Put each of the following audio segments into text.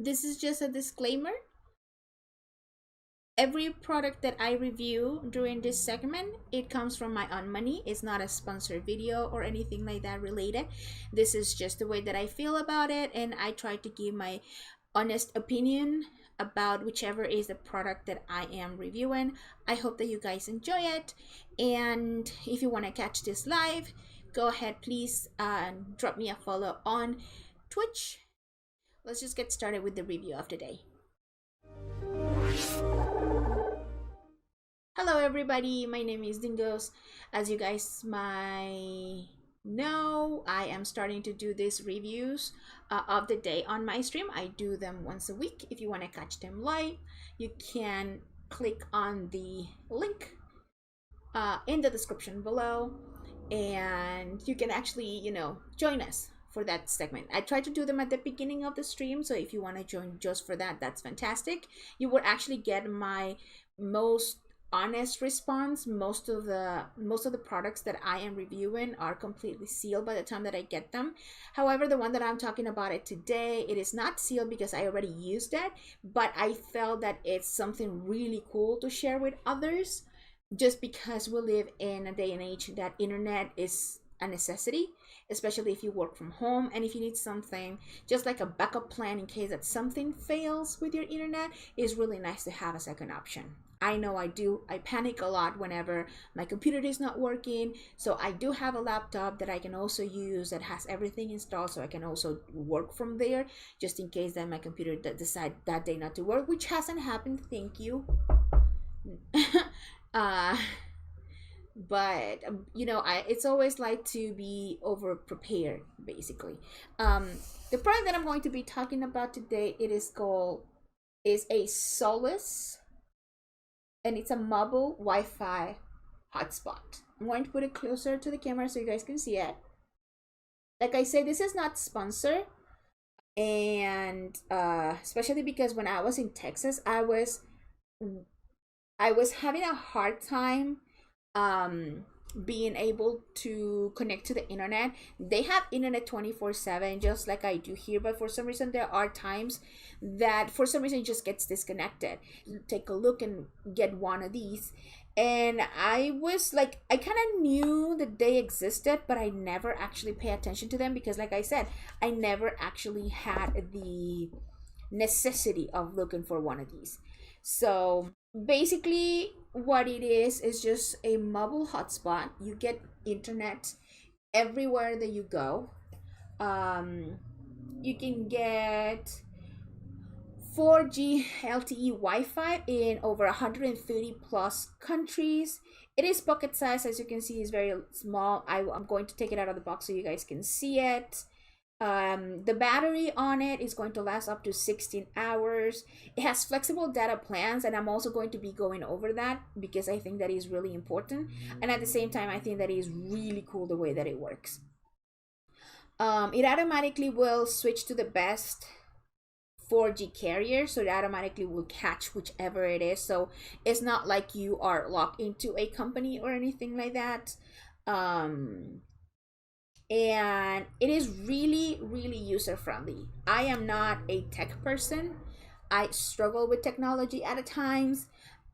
This is just a disclaimer. Every product that I review during this segment, it comes from my own money. It's not a sponsored video or anything like that related. This is just the way that I feel about it, and I try to give my honest opinion about whichever is the product that I am reviewing. I hope that you guys enjoy it, and if you want to catch this live, go ahead, please drop me a follow on Twitch. Let's just get started with the review of the day. Hello everybody, my name is Dingos. As you guys might know, I am starting to do these reviews of the day on my stream. I do them once a week. If you want to catch them live, you can click on the link in the description below, and you can actually, join us for that segment. I try to do them at the beginning of the stream, so if you want to join just for that, that's fantastic. You will actually get my most honest response. Most of the products that I am reviewing are completely sealed by the time that I get them. However, the one that I'm talking about it today, it is not sealed because I already used it, but I felt that it's something really cool to share with others, just because we live in a day and age that internet is a necessity, especially if you work from home, and if you need something just like a backup plan in case that something fails with your internet, is really nice to have a second option. I know I do. I panic a lot whenever my computer is not working, so I do have a laptop that I can also use that has everything installed, so I can also work from there just in case that my computer decide that day not to work, which hasn't happened, thank you. uh but it's always like to be over prepared, basically. The product that I'm going to be talking about today, is a Solis, and it's a mobile Wi-Fi hotspot. I'm going to put it closer to the camera so you guys can see it. Like I said, this is not sponsored, and especially because when I was in Texas, I was having a hard time being able to connect to the internet. They have internet 24/7 just like I do here, but for some reason there are times that for some reason it just gets disconnected. Take a look and get one of these, and I was like, I kind of knew that they existed, but I never actually pay attention to them because, like I said, I never actually had the necessity of looking for one of these. So basically what it is just a mobile hotspot. You get internet everywhere that you go. You can get 4G LTE Wi-Fi in over 130 plus countries. It is pocket size, as you can see, is very small. I'm going to take it out of the box so you guys can see it. The battery on it is going to last up to 16 hours. It has flexible data plans, and I'm also going to be going over that because I think that is really important, and at the same time I think that is really cool the way that it works. It automatically will switch to the best 4G carrier, so it automatically will catch whichever it is, so it's not like you are locked into a company or anything like that. And it is really, really user friendly. I am not a tech person. I struggle with technology at times.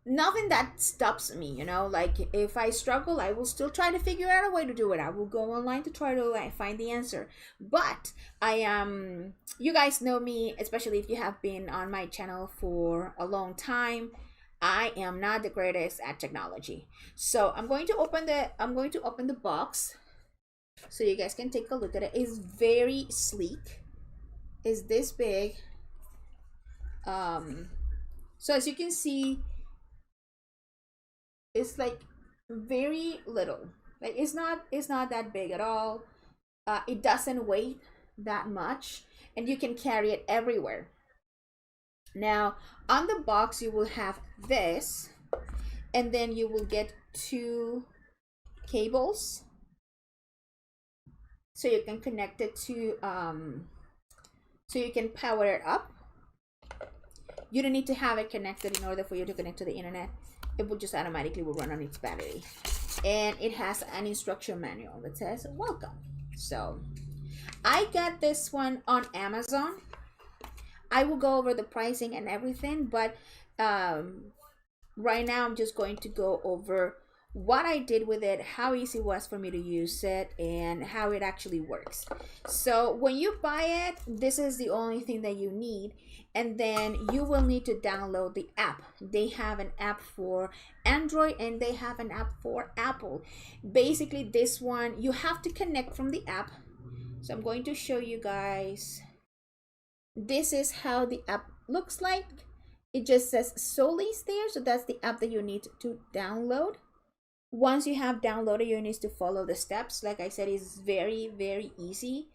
Nothing that stops me, like if I struggle, I will still try to figure out a way to do it. I will go online to try to find the answer. But you guys know me, especially if you have been on my channel for a long time. I am not the greatest at technology. So I'm going to open the box so you guys can take a look at it. It's very sleek. It's this big. So as you can see, it's like very little. Like it's not that big at all. It doesn't weigh that much, and you can carry it everywhere. Now on the box you will have this, and then you will get 2 cables so you can connect it to so you can power it up. You don't need to have it connected in order for you to connect to the internet. It will just automatically will run on its battery, and it has an instruction manual that says welcome. So I got this one on Amazon. I will go over the pricing and everything, but right now I'm just going to go over what I did with it, how easy it was for me to use it, and how it actually works. So when you buy it, this is the only thing that you need, and then you will need to download the app. They have an app for Android and they have an app for Apple. Basically, this one you have to connect from the app. So I'm going to show you guys. This is how the app looks like. It just says Solis there, so that's the app that you need to download. Once you have downloaded, you need to follow the steps. Like I said, it's very, very easy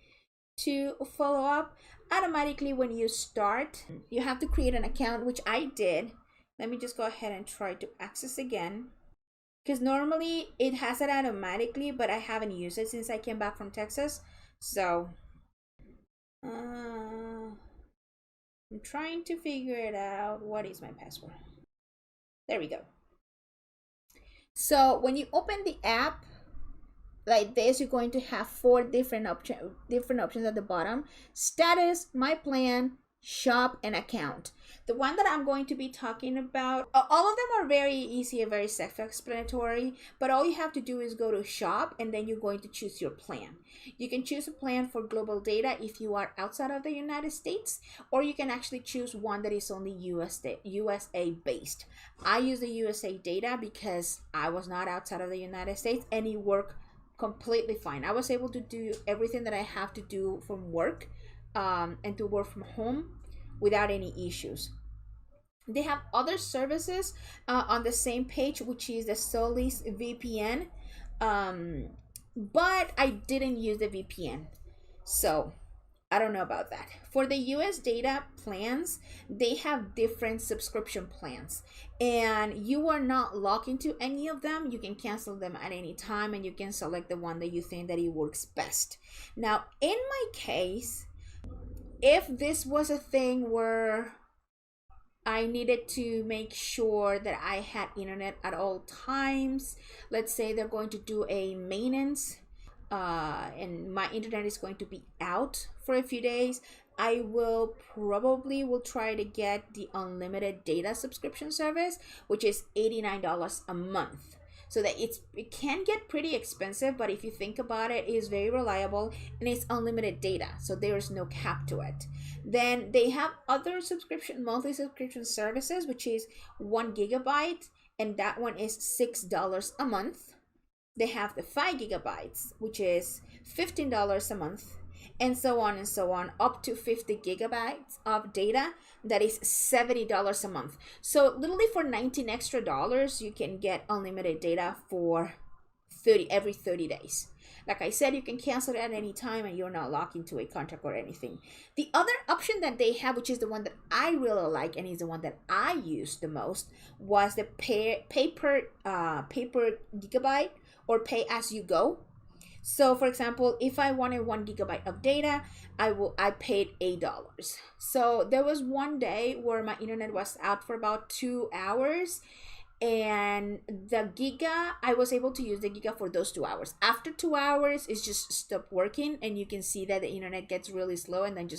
to follow up. Automatically, when you start, you have to create an account, which I did. Let me just go ahead and try to access again, because normally it has it automatically, but I haven't used it since I came back from Texas. So I'm trying to figure it out. What is my password? There we go. So when you open the app like this, you're going to have four different options at the bottom: status, my plan, shop, and account. The one that I'm going to be talking about, all of them are very easy and very self-explanatory, but all you have to do is go to shop, and then you're going to choose your plan. You can choose a plan for global data if you are outside of the United States, or you can actually choose one that is only USA based. I use the USA data because I was not outside of the United States, and it worked completely fine. I was able to do everything that I have to do from work and to work from home without any issues. They have other services on the same page, which is the Solis VPN, but I didn't use the VPN, so I don't know about that. For the US data plans, they have different subscription plans, and you are not locked into any of them. You can cancel them at any time, and you can select the one that you think that it works best. Now, in my case, if this was a thing where I needed to make sure that I had internet at all times, let's say they're going to do a maintenance and my internet is going to be out for a few days, I will try to get the unlimited data subscription service, which is $89 a month. So that it can get pretty expensive, but if you think about it, it is very reliable and it's unlimited data, so there is no cap to it. Then they have other monthly subscription services, which is 1 gigabyte, and that one is $6 a month. They have the 5 gigabytes, which is $15 a month, and so on, up to 50 gigabytes of data. That is $70 a month. So literally for $19 extra, you can get unlimited data for every 30 days. Like I said, you can cancel it at any time and you're not locked into a contract or anything. The other option that they have, which is the one that I really like and is the one that I use the most, was the pay per gigabyte or pay as you go. So for example, if I wanted 1 gigabyte of data, I paid $8. So there was one day where my internet was out for about 2 hours, and the giga, I was able to use the giga for those 2 hours. After 2 hours, it's just stopped working, and you can see that the internet gets really slow, and then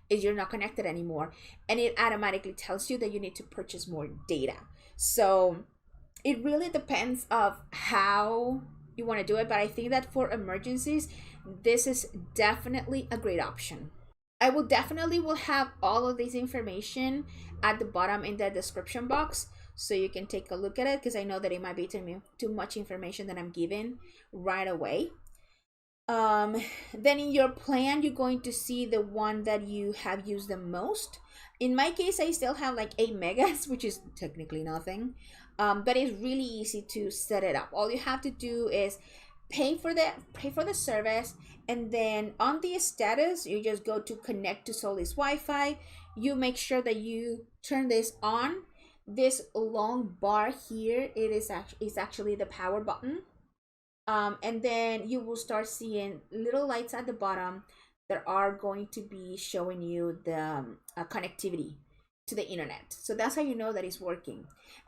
you're not connected anymore, and it automatically tells you that you need to purchase more data. So it really depends of how you want to do it, but I think that for emergencies, this is definitely a great option. I will have all of this information at the bottom in the description box, so you can take a look at it, because I know that it might be too much information that I'm giving right away. Then in your plan, you're going to see the one that you have used the most. In my case, I still have like 8 megas, which is technically nothing, but it's really easy to set it up. All you have to do is pay for the service, and then on the status, you just go to connect to Solis Wi-Fi. You make sure that you turn this on. This long bar here, is actually the power button. And then you will start seeing little lights at the bottom that are going to be showing you the connectivity to the internet. So that's how you know that it's working.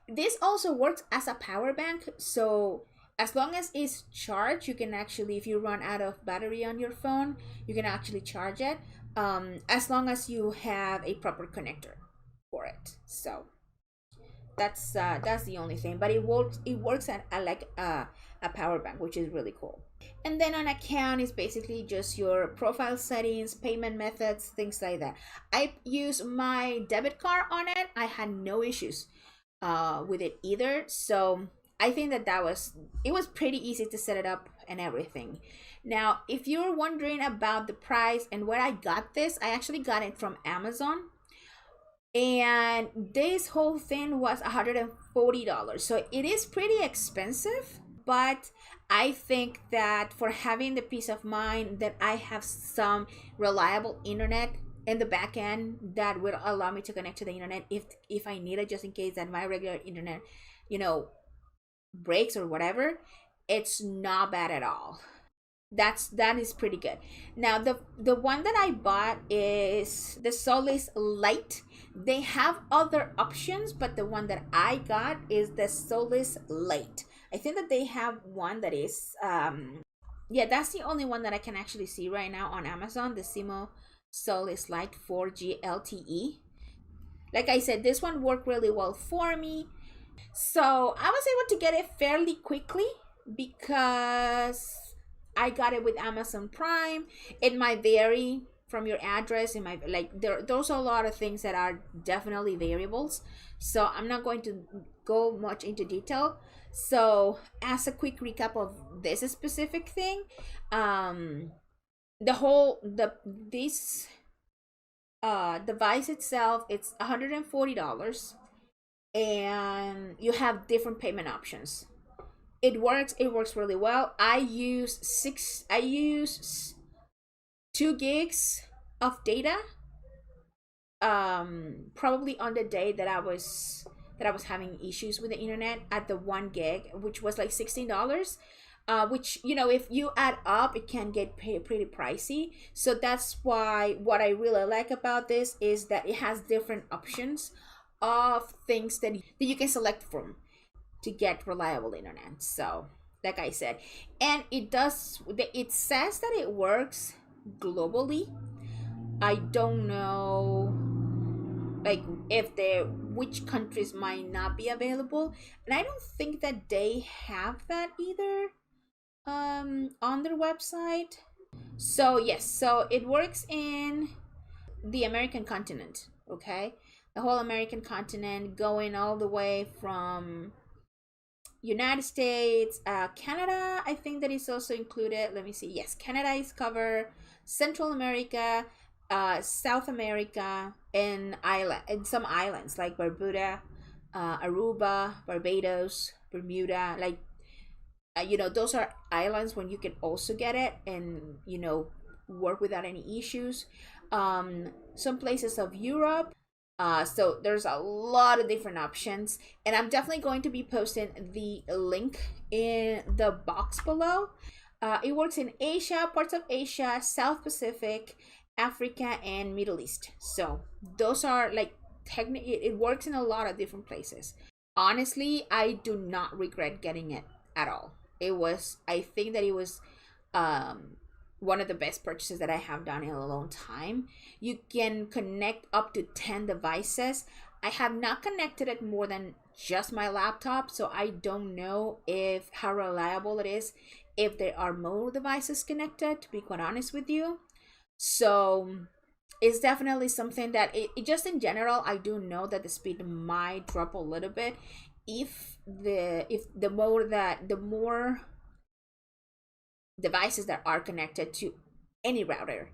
This also works as a power bank. So as long as it's charged, you can actually, if you run out of battery on your phone, you can actually charge it. as long as you have a proper connector for it. So that's the only thing, but it works at like a power bank, which is really cool. And then an account is basically just your profile settings, payment methods, things like that. I use my debit card on it. I had no issues with it either, so I think it was pretty easy to set it up and everything. Now if you're wondering about the price and where I got this, I actually got it from Amazon, and this whole thing was $140, so it is pretty expensive. But I think that for having the peace of mind that I have some reliable internet in the back end that will allow me to connect to the internet if I need it, just in case that my regular internet, you know, breaks or whatever, it's not bad at all. That is pretty good. Now the one that I bought is the Solis LITE. They have other options, but the one that I got is the Solis LITE. I think that they have one that is yeah, that's the only one that I can actually see right now on Amazon, the Simo Solis LITE 4G LTE. Like I said, this one worked really well for me. So I was able to get it fairly quickly because I got it with Amazon Prime. It might vary from your address. It might those are a lot of things that are definitely variables. So I'm not going to go much into detail. So as a quick recap of this specific thing, this device itself, it's $140, and you have different payment options. It works really well. I use 2 gigs of data, probably on the day that I was having issues with the internet, at the 1 gig, which was like $16, which, you know, if you add up, it can get pretty pricey. So that's why what I really like about this is that it has different options of things that you can select from to get reliable internet. So like I said, and it says that it works globally. I don't know like which countries might not be available, and I don't think that they have that either on their website. So yes, so it works in the American continent. Okay, the whole American continent, going all the way from United States, Canada, I think that is also included. Let me see. Yes, Canada is covered. Central America, South America, and some islands like Barbuda, Aruba, Barbados, Bermuda. Like, those are islands when you can also get it and work without any issues. Some places of Europe. So there's a lot of different options, and I'm definitely going to be posting the link in the box below. It works in Asia, parts of Asia, South Pacific, Africa, and Middle East. So those are like it works in a lot of different places. Honestly, I do not regret getting it at all. I think that it was one of the best purchases that I have done in a long time. You can connect up to 10 devices. I have not connected it more than just my laptop, so I don't know how reliable it is if there are more devices connected, to be quite honest with you. So it's definitely something that just in general, I do know that the speed might drop a little bit if the more devices that are connected to any router.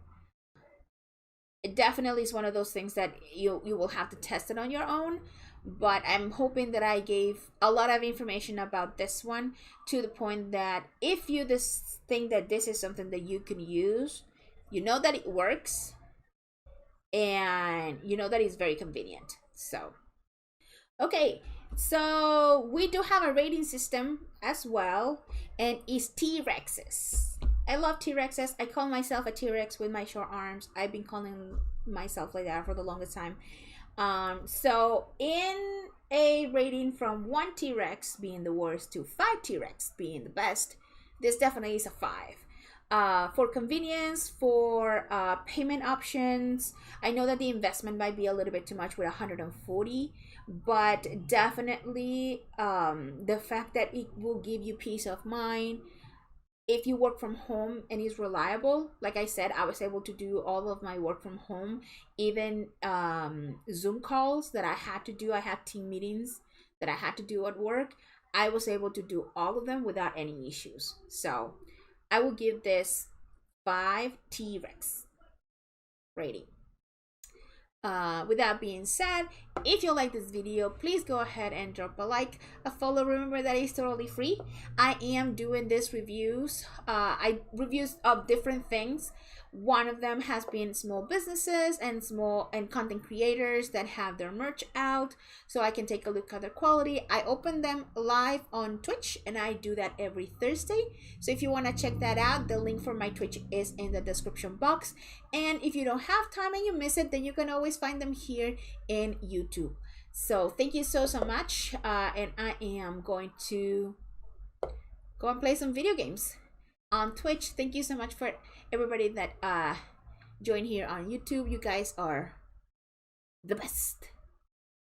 It definitely is one of those things that you will have to test it on your own, but I'm hoping that I gave a lot of information about this one, to the point that if you think that this is something that you can use, you know that it works, and you know that it's very convenient. So okay, so we do have a rating system as well, and it's T-Rexes. I love T-Rexes. I call myself a T-Rex with my short arms. I've been calling myself like that for the longest time. So in a rating from 1 T-Rex being the worst to 5 T-Rex being the best, this definitely is a 5. For convenience, for payment options, I know that the investment might be a little bit too much with 140, but definitely the fact that it will give you peace of mind if you work from home and is reliable. Like I said, I was able to do all of my work from home, even Zoom calls that I had to do. I had team meetings that I had to do at work. I was able to do all of them without any issues. So I will give this 5 T-Rex rating. With that being said, if you like this video, please go ahead and drop a like, a follow. Remember that it's totally free. I am doing this reviews. I reviews of different things. One of them has been small businesses and content creators that have their merch out, so I can take a look at their quality. I open them live on Twitch, and I do that every Thursday. So if you want to check that out, the link for my Twitch is in the description box. And if you don't have time and you miss it, then you can always find them here in YouTube. So thank you so much, and I am going to go and play some video games on Twitch. Thank you so much for everybody that joined here on YouTube. You guys are the best,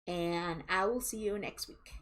and I will see you next week.